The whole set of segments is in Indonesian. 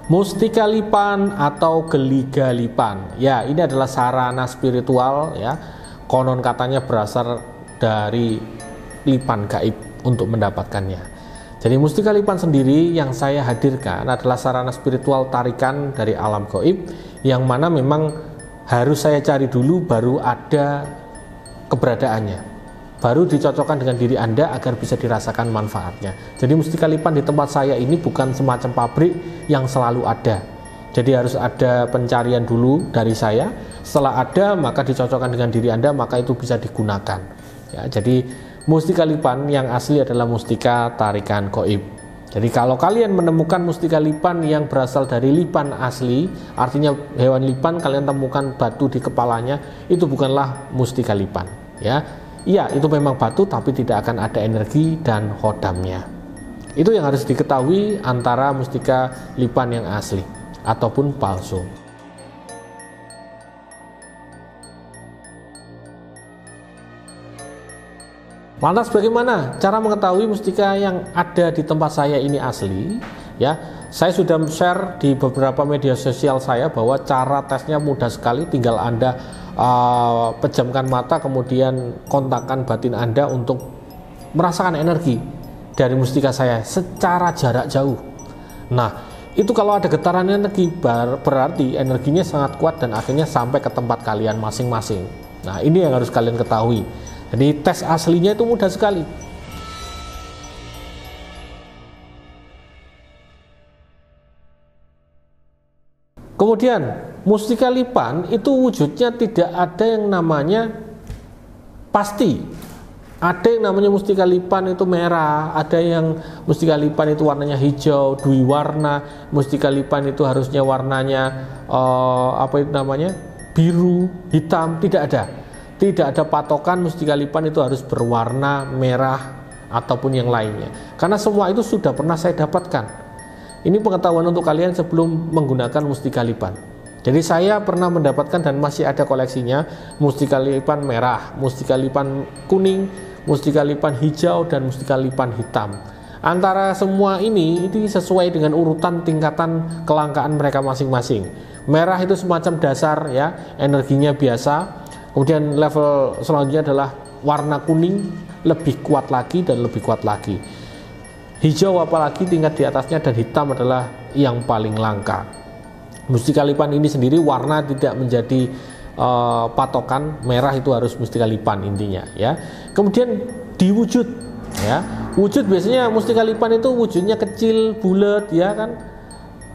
Mustika lipan atau geliga lipan, ya ini adalah sarana spiritual ya, konon katanya berasal dari lipan gaib untuk mendapatkannya. Jadi mustika lipan sendiri yang saya hadirkan adalah sarana spiritual tarikan dari alam gaib, yang mana memang harus saya cari dulu baru ada keberadaannya, baru dicocokkan dengan diri Anda agar bisa dirasakan manfaatnya. Jadi mustika lipan di tempat saya ini bukan semacam pabrik yang selalu ada. Jadi harus ada pencarian dulu dari saya. Setelah ada maka dicocokkan dengan diri Anda, maka itu bisa digunakan. Ya, jadi mustika lipan yang asli adalah mustika tarikan gaib. Jadi kalau kalian menemukan mustika lipan yang berasal dari lipan asli, artinya hewan lipan, kalian temukan batu di kepalanya, itu bukanlah mustika lipan. Ya. Iya, itu memang batu, tapi tidak akan ada energi dan hodamnya. Itu yang harus diketahui antara mustika lipan yang asli ataupun palsu. Lantas bagaimana cara mengetahui mustika yang ada di tempat saya ini asli? Ya, saya sudah share di beberapa media sosial saya bahwa cara tesnya mudah sekali, tinggal Anda pejamkan mata, kemudian kontakkan batin Anda untuk merasakan energi dari mustika saya secara jarak jauh. Nah, itu kalau ada getaran energi berarti energinya sangat kuat dan akhirnya sampai ke tempat kalian masing-masing. Nah, ini yang harus kalian ketahui. Jadi tes aslinya itu mudah sekali. Kemudian mustika lipan itu wujudnya tidak ada yang namanya pasti. Ada yang namanya mustika lipan itu merah, ada yang mustika lipan itu warnanya hijau, dwi warna. Mustika lipan itu harusnya warnanya biru, hitam, tidak ada. Tidak ada patokan mustika lipan itu harus berwarna merah ataupun yang lainnya. Karena semua itu sudah pernah saya dapatkan. Ini pengetahuan untuk kalian sebelum menggunakan mustika lipan. Jadi saya pernah mendapatkan dan masih ada koleksinya mustika lipan merah, mustika lipan kuning, mustika lipan hijau, dan mustika lipan hitam. Antara semua ini sesuai dengan urutan tingkatan kelangkaan mereka masing-masing. Merah itu semacam dasar ya, energinya biasa. Kemudian level selanjutnya adalah warna kuning, lebih kuat lagi dan lebih kuat lagi. Hijau apalagi tingkat di atasnya, dan hitam adalah yang paling langka. Mustika lipan ini sendiri warna tidak menjadi patokan, merah itu harus mustika lipan intinya ya. Kemudian di wujud ya. Wujud biasanya mustika lipan itu wujudnya kecil, bulat ya kan.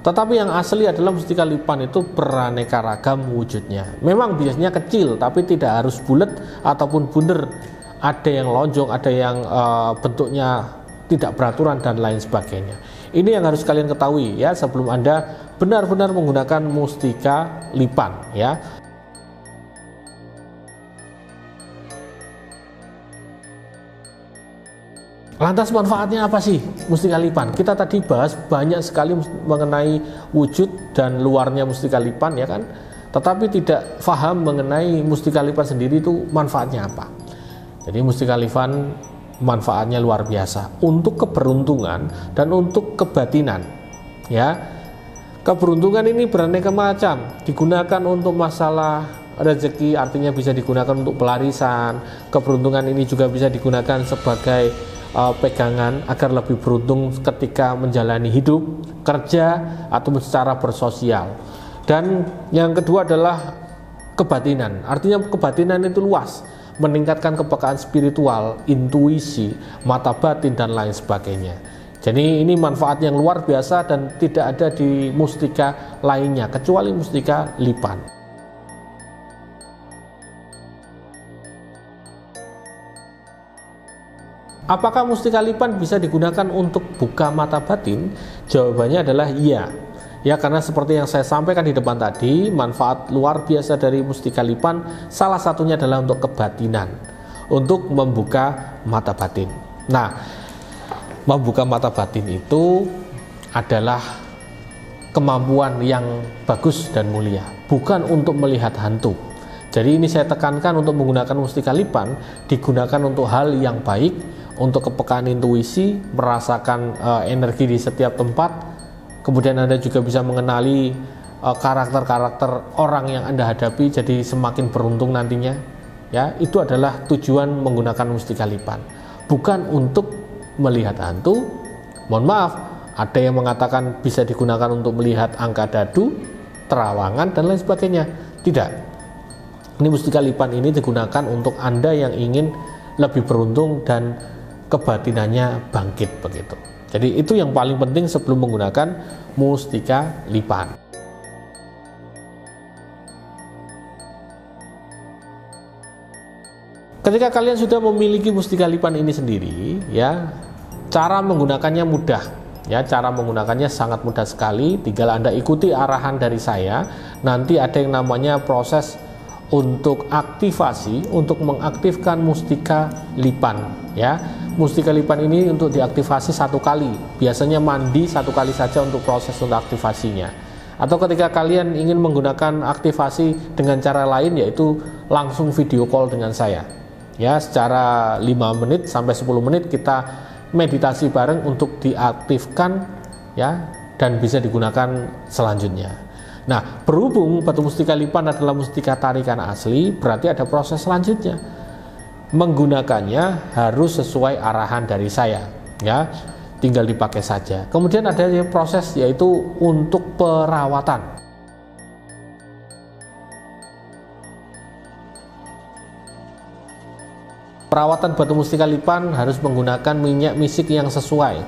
Tetapi yang asli adalah mustika lipan itu beraneka ragam wujudnya. Memang biasanya kecil tapi tidak harus bulat ataupun bundar. Ada yang lonjong, ada yang bentuknya tidak beraturan dan lain sebagainya. Ini yang harus kalian ketahui ya sebelum Anda benar-benar menggunakan mustika lipan ya. Lantas manfaatnya apa sih mustika lipan? Kita tadi bahas banyak sekali mengenai wujud dan luarnya mustika lipan ya kan. Tetapi tidak paham mengenai mustika lipan sendiri itu manfaatnya apa. Jadi mustika lipan manfaatnya luar biasa untuk keberuntungan dan untuk kebatinan ya. Keberuntungan ini beraneka macam, digunakan untuk masalah rezeki, artinya bisa digunakan untuk pelarisan. Keberuntungan ini juga bisa digunakan sebagai pegangan agar lebih beruntung ketika menjalani hidup, kerja, atau secara bersosial. Dan yang kedua adalah kebatinan, artinya kebatinan itu luas, meningkatkan kepekaan spiritual, intuisi, mata batin, dan lain sebagainya. Jadi ini manfaat yang luar biasa dan tidak ada di mustika lainnya kecuali mustika lipan. Apakah mustika lipan bisa digunakan untuk buka mata batin? Jawabannya adalah iya. Ya, karena seperti yang saya sampaikan di depan tadi, manfaat luar biasa dari mustika lipan salah satunya adalah untuk kebatinan, untuk membuka mata batin. Nah, membuka mata batin itu adalah kemampuan yang bagus dan mulia, bukan untuk melihat hantu. Jadi ini saya tekankan, untuk menggunakan mustika lipan digunakan untuk hal yang baik, untuk kepekaan intuisi, merasakan energi di setiap tempat, Kemudian Anda juga bisa mengenali karakter-karakter orang yang Anda hadapi, jadi semakin beruntung nantinya. Ya, itu adalah tujuan menggunakan mustika lipan. Bukan untuk melihat hantu. Mohon maaf, ada yang mengatakan bisa digunakan untuk melihat angka dadu, terawangan, dan lain sebagainya. Tidak. Ini mustika lipan ini digunakan untuk Anda yang ingin lebih beruntung dan kebatinannya bangkit begitu. Jadi itu yang paling penting sebelum menggunakan mustika lipan. Ketika kalian sudah memiliki mustika lipan ini sendiri, ya, cara menggunakannya mudah. Ya, cara menggunakannya sangat mudah sekali. Tinggal Anda ikuti arahan dari saya. Nanti ada yang namanya proses untuk aktivasi, untuk mengaktifkan mustika lipan. Ya, mustika lipan ini untuk diaktifasi 1 kali. Biasanya mandi 1 kali saja untuk proses untuk aktivasinya. Atau ketika kalian ingin menggunakan aktivasi dengan cara lain, yaitu langsung video call dengan saya. Ya, secara 5 menit sampai 10 menit kita meditasi bareng untuk diaktifkan, ya, dan bisa digunakan selanjutnya. Nah, berhubung batu mustika lipan adalah mustika tarikan asli, berarti ada proses selanjutnya. Menggunakannya harus sesuai arahan dari saya, ya. Tinggal dipakai saja. Kemudian ada proses yaitu untuk perawatan. Perawatan batu mustika lipan harus menggunakan minyak misik yang sesuai.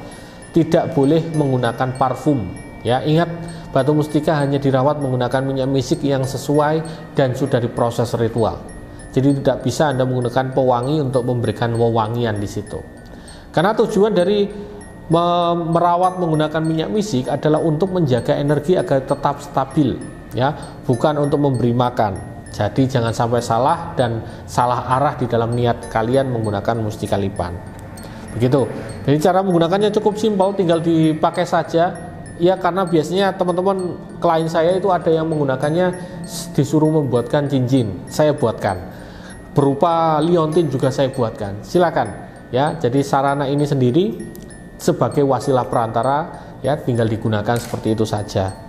Tidak boleh menggunakan parfum. Ya, ingat, batu mustika hanya dirawat menggunakan minyak misik yang sesuai dan sudah diproses ritual. Jadi tidak bisa Anda menggunakan pewangi untuk memberikan wewangian di situ. Karena tujuan dari merawat menggunakan minyak misik adalah untuk menjaga energi agar tetap stabil, ya, bukan untuk memberi makan. Jadi jangan sampai salah dan salah arah di dalam niat kalian menggunakan mustika lipan. Begitu. Jadi cara menggunakannya cukup simpel, tinggal dipakai saja. Ya, karena biasanya teman-teman klien saya itu ada yang menggunakannya disuruh membuatkan cincin. Saya buatkan. Berupa liontin juga saya buatkan. Silakan. Ya, jadi sarana ini sendiri sebagai wasilah perantara, ya, tinggal digunakan seperti itu saja.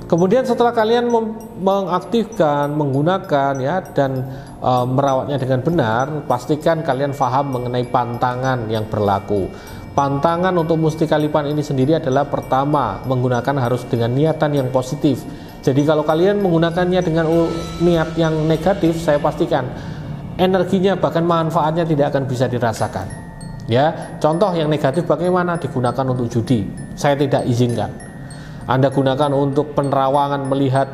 Kemudian setelah kalian mengaktifkan, menggunakan, ya, dan merawatnya dengan benar, pastikan kalian paham mengenai pantangan yang berlaku. Pantangan untuk mustika lipan ini sendiri adalah pertama, menggunakan harus dengan niatan yang positif. Jadi kalau kalian menggunakannya dengan niat yang negatif, saya pastikan energinya bahkan manfaatnya tidak akan bisa dirasakan. Ya, contoh yang negatif bagaimana? Digunakan untuk judi, saya tidak izinkan. Anda gunakan untuk penerawangan melihat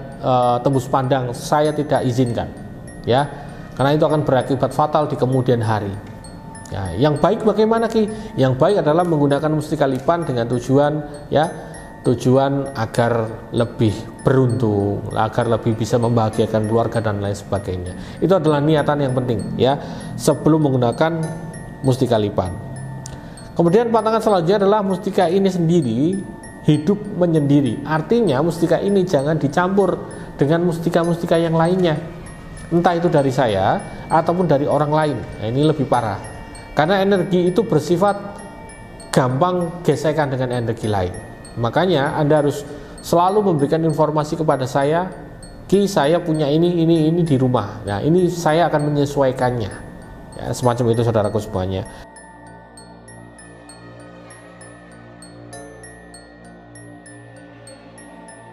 tembus pandang, saya tidak izinkan, ya, karena itu akan berakibat fatal di kemudian hari. Ya, yang baik bagaimana, Ki? Yang baik adalah menggunakan mustika lipan dengan tujuan, ya, tujuan agar lebih beruntung, agar lebih bisa membahagiakan keluarga dan lain sebagainya. Itu adalah niatan yang penting, ya, sebelum menggunakan mustika lipan. Kemudian pantangan selanjutnya adalah mustika ini sendiri hidup menyendiri. Artinya mustika ini jangan dicampur dengan mustika-mustika yang lainnya, entah itu dari saya ataupun dari orang lain. Nah, ini lebih parah karena energi itu bersifat gampang gesekan dengan energi lain. Makanya Anda harus selalu memberikan informasi kepada saya, Ki, saya punya ini di rumah. Nah, ini saya akan menyesuaikannya, ya, semacam itu saudaraku semuanya.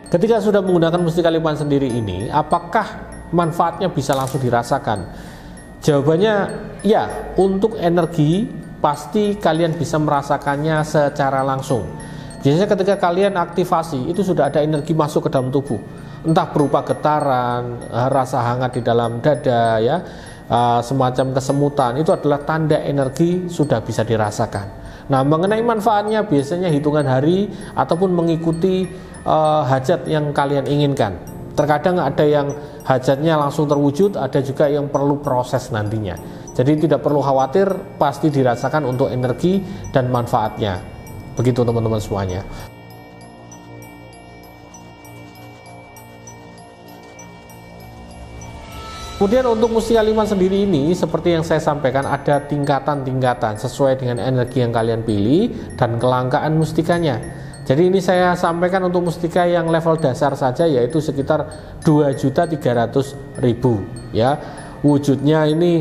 Ketika sudah menggunakan mustika lipan sendiri ini, apakah manfaatnya bisa langsung dirasakan? Jawabannya ya, untuk energi pasti kalian bisa merasakannya secara langsung. Biasanya ketika kalian aktivasi, itu sudah ada energi masuk ke dalam tubuh. Entah berupa getaran, rasa hangat di dalam dada, ya, semacam kesemutan, itu adalah tanda energi sudah bisa dirasakan. Nah, mengenai manfaatnya biasanya hitungan hari ataupun mengikuti hajat yang kalian inginkan. Terkadang ada yang hajatnya langsung terwujud, ada juga yang perlu proses nantinya. Jadi tidak perlu khawatir, pasti dirasakan untuk energi dan manfaatnya. Begitu teman-teman semuanya. Kemudian untuk mustika lipan sendiri ini seperti yang saya sampaikan ada tingkatan-tingkatan sesuai dengan energi yang kalian pilih dan kelangkaan mustikanya. Jadi ini saya sampaikan untuk mustika yang level dasar saja yaitu sekitar 2.300.000 ya. Wujudnya ini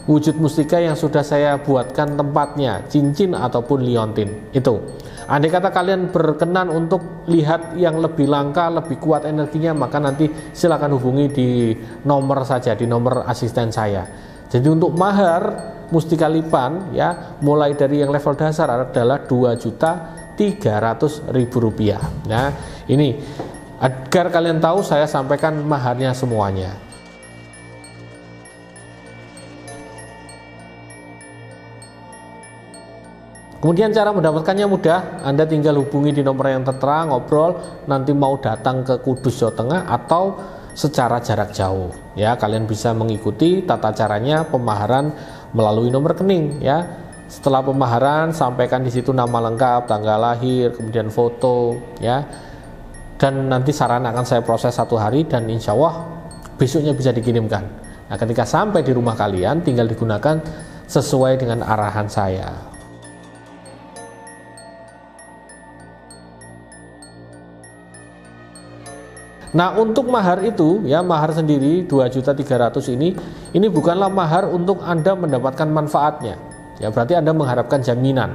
wujud mustika yang sudah saya buatkan tempatnya, cincin ataupun liontin itu. Andai kata kalian berkenan untuk lihat yang lebih langka, lebih kuat energinya, maka nanti silakan hubungi di nomor saja, di nomor asisten saya. Jadi untuk mahar mustika lipan ya, mulai dari yang level dasar adalah 2.300.000 rupiah. Nah, ini agar kalian tahu saya sampaikan maharnya semuanya. Kemudian cara mendapatkannya mudah, Anda tinggal hubungi di nomor yang tertera, ngobrol, nanti mau datang ke Kudus, Jawa Tengah atau secara jarak jauh. Ya, kalian bisa mengikuti tata caranya pemaharan melalui nomor rekening ya. Setelah pemaharan, sampaikan di situ nama lengkap, tanggal lahir, kemudian foto ya. Dan nanti saran akan saya proses 1 hari dan insya Allah besoknya bisa dikirimkan. Nah, ketika sampai di rumah kalian tinggal digunakan sesuai dengan arahan saya. Nah, untuk mahar itu ya, mahar sendiri 2.300.000 ini bukanlah mahar untuk Anda mendapatkan manfaatnya. Ya, berarti Anda mengharapkan jaminan.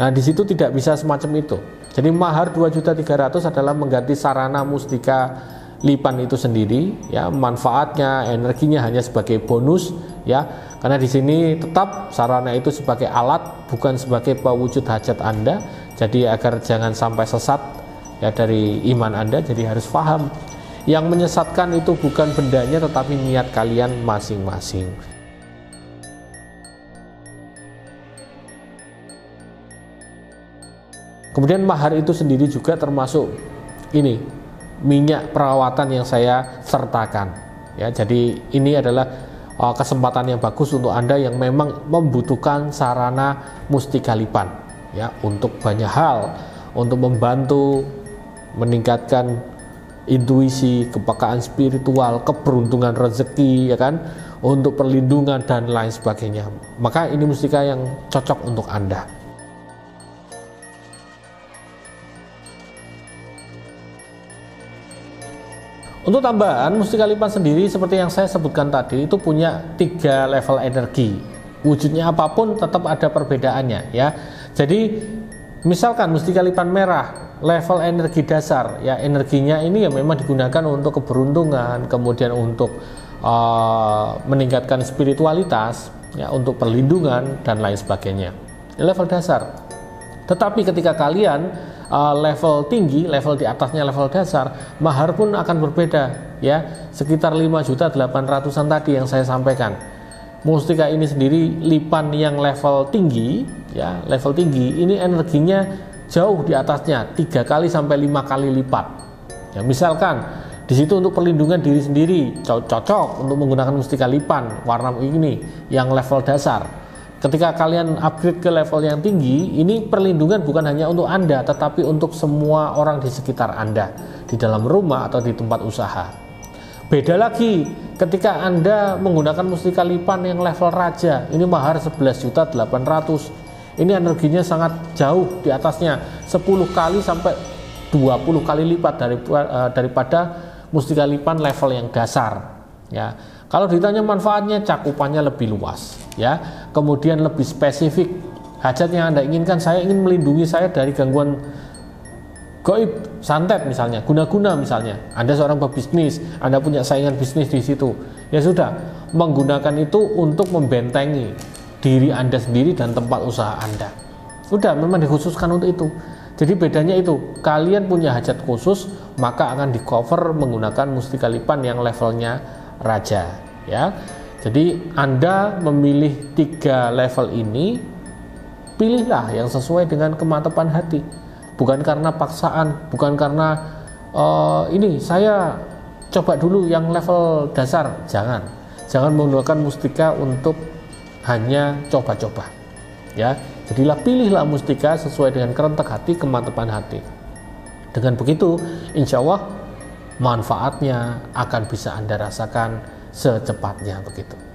Nah, di situ tidak bisa semacam itu. Jadi mahar 2.300.000 adalah mengganti sarana mustika lipan itu sendiri ya, manfaatnya, energinya hanya sebagai bonus ya. Karena di sini tetap sarana itu sebagai alat bukan sebagai pewujud hajat Anda. Jadi agar jangan sampai sesat ya dari iman Anda, jadi harus paham yang menyesatkan itu bukan bendanya tetapi niat kalian masing-masing. Kemudian mahar itu sendiri juga termasuk ini minyak perawatan yang saya sertakan ya. Jadi ini adalah kesempatan yang bagus untuk Anda yang memang membutuhkan sarana mustika lipan ya, untuk banyak hal, untuk membantu meningkatkan intuisi, kepekaan spiritual, keberuntungan rezeki ya kan, untuk perlindungan dan lain sebagainya. Maka ini mustika yang cocok untuk Anda. Untuk tambahan, mustika lipan sendiri seperti yang saya sebutkan tadi itu punya 3 level energi. Wujudnya apapun tetap ada perbedaannya ya. Jadi misalkan mustika lipan merah level energi dasar ya, energinya ini ya memang digunakan untuk keberuntungan, kemudian untuk meningkatkan spiritualitas ya, untuk perlindungan dan lain sebagainya. Ini level dasar. Tetapi ketika kalian level tinggi, level di atasnya level dasar, mahar pun akan berbeda ya, sekitar 5.800.000-an tadi yang saya sampaikan. Mustika ini sendiri lipan yang level tinggi ya, level tinggi ini energinya jauh di atasnya, 3 kali sampai 5 kali lipat ya. Misalkan di situ untuk perlindungan diri sendiri cocok untuk menggunakan mustika lipan warna ini yang level dasar. Ketika kalian upgrade ke level yang tinggi, ini perlindungan bukan hanya untuk Anda tetapi untuk semua orang di sekitar Anda, di dalam rumah atau di tempat usaha. Beda lagi ketika Anda menggunakan mustika lipan yang level raja, ini mahar 11.800.000. Ini energinya sangat jauh di atasnya, 10 kali sampai 20 kali lipat daripada mustika lipan level yang dasar ya. Kalau ditanya manfaatnya, cakupannya lebih luas ya, kemudian lebih spesifik. Hajat yang Anda inginkan, saya ingin melindungi saya dari gangguan gaib, santet misalnya, guna-guna misalnya. Anda seorang pebisnis, Anda punya saingan bisnis di situ, ya sudah, menggunakan itu untuk membentengi diri Anda sendiri dan tempat usaha Anda. Sudah, memang dikhususkan untuk itu. Jadi bedanya itu, kalian punya hajat khusus, maka akan di cover menggunakan mustika lipan yang levelnya raja ya. Jadi Anda memilih 3 level ini, pilihlah yang sesuai dengan kemantapan hati, bukan karena paksaan, bukan karena ini saya coba dulu yang level dasar. Jangan menggunakan mustika untuk hanya coba-coba ya. Jadilah pilihlah mustika sesuai dengan kerentak hati, kemantapan hati. Dengan begitu insya Allah manfaatnya akan bisa Anda rasakan secepatnya begitu.